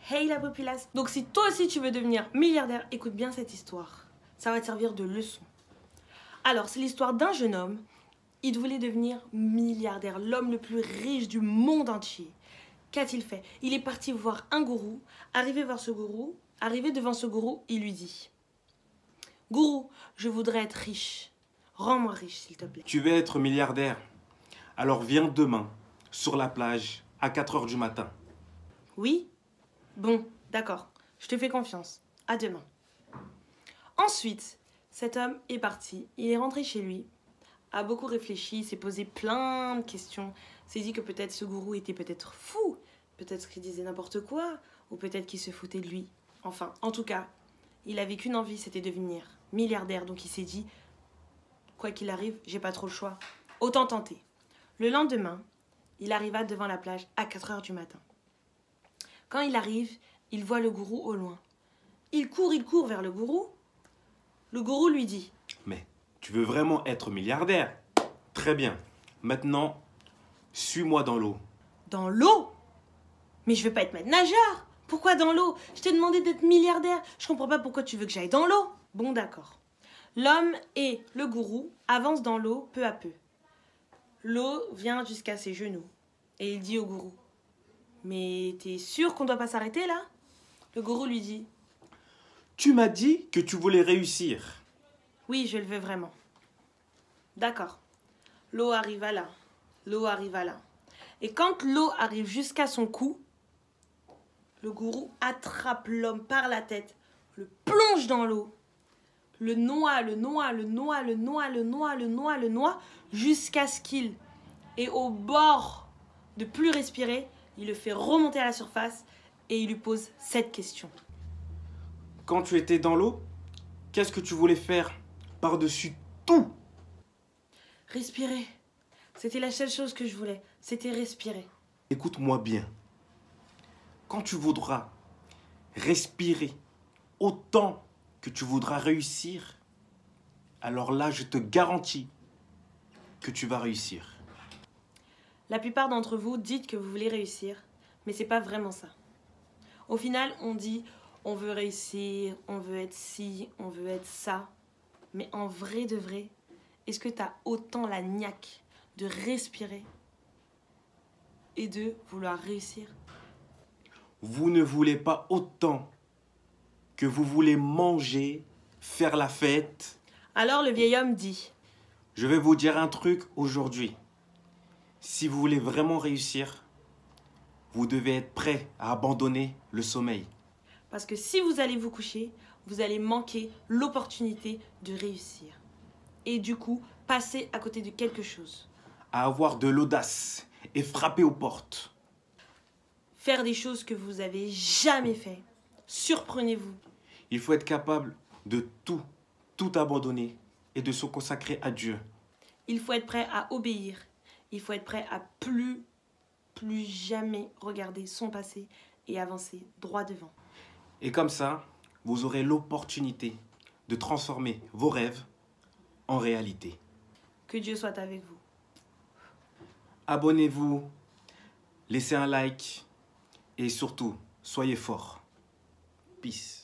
Hey la populace. Donc si toi aussi tu veux devenir milliardaire, écoute bien cette histoire. Ça va te servir de leçon. Alors c'est l'histoire d'un jeune homme. Il voulait devenir milliardaire, l'homme le plus riche du monde entier. Qu'a-t-il fait? Il est parti voir un gourou. Arrivé devant ce gourou, il lui dit: Gourou, je voudrais être riche. Rends-moi riche, s'il te plaît. Tu veux être milliardaire? Alors viens demain, sur la plage, à 4 h du matin. Oui? Bon, d'accord. Je te fais confiance. À demain. Ensuite, cet homme est parti. Il est rentré chez lui, a beaucoup réfléchi, il s'est posé plein de questions. S'est dit que peut-être ce gourou était peut-être fou, peut-être qu'il disait n'importe quoi, ou peut-être qu'il se foutait de lui. Enfin, en tout cas, il avait qu'une envie, c'était devenir milliardaire. Donc il s'est dit, quoi qu'il arrive, j'ai pas trop le choix. Autant tenter. Le lendemain, il arriva devant la plage à 4 h du matin. Quand il arrive, il voit le gourou au loin. Il court vers le gourou. Le gourou lui dit: Mais tu veux vraiment être milliardaire? Très bien. Maintenant, suis-moi dans l'eau. Dans l'eau? Mais je veux pas être maître nageur. Pourquoi dans l'eau? Je t'ai demandé d'être milliardaire. Je comprends pas pourquoi tu veux que j'aille dans l'eau. Bon, d'accord. L'homme et le gourou avancent dans l'eau peu à peu. L'eau vient jusqu'à ses genoux. Et il dit au gourou: Mais t'es sûr qu'on doit pas s'arrêter là? Le gourou lui dit: Tu m'as dit que tu voulais réussir. Oui, je le veux vraiment. D'accord. L'eau arriva là. L'eau arriva là. Et quand l'eau arrive jusqu'à son cou, le gourou attrape l'homme par la tête, le plonge dans l'eau, le noie, jusqu'à ce qu'il est au bord de plus respirer. Il le fait remonter à la surface et il lui pose cette question. Quand tu étais dans l'eau, qu'est-ce que tu voulais faire par-dessus tout? Respirer. C'était la seule chose que je voulais. C'était respirer. Écoute-moi bien. Quand tu voudras respirer autant que tu voudras réussir, alors là, je te garantis que tu vas réussir. La plupart d'entre vous dites que vous voulez réussir, mais c'est pas vraiment ça. Au final, on dit on veut réussir, on veut être ci, on veut être ça. Mais en vrai de vrai, est-ce que tu as autant la niaque de respirer et de vouloir réussir? Vous ne voulez pas autant que vous voulez manger, faire la fête. Alors le vieil homme dit: Je vais vous dire un truc aujourd'hui. Si vous voulez vraiment réussir, vous devez être prêt à abandonner le sommeil. Parce que si vous allez vous coucher, vous allez manquer l'opportunité de réussir. Et du coup, passer à côté de quelque chose. À avoir de l'audace et frapper aux portes. Faire des choses que vous avez jamais fait. Surprenez-vous. Il faut être capable de tout abandonner et de se consacrer à Dieu. Il faut être prêt à obéir. Il faut être prêt à plus jamais regarder son passé et avancer droit devant. Et comme ça, vous aurez l'opportunité de transformer vos rêves en réalité. Que Dieu soit avec vous. Abonnez-vous, laissez un like et surtout, soyez forts. Peace.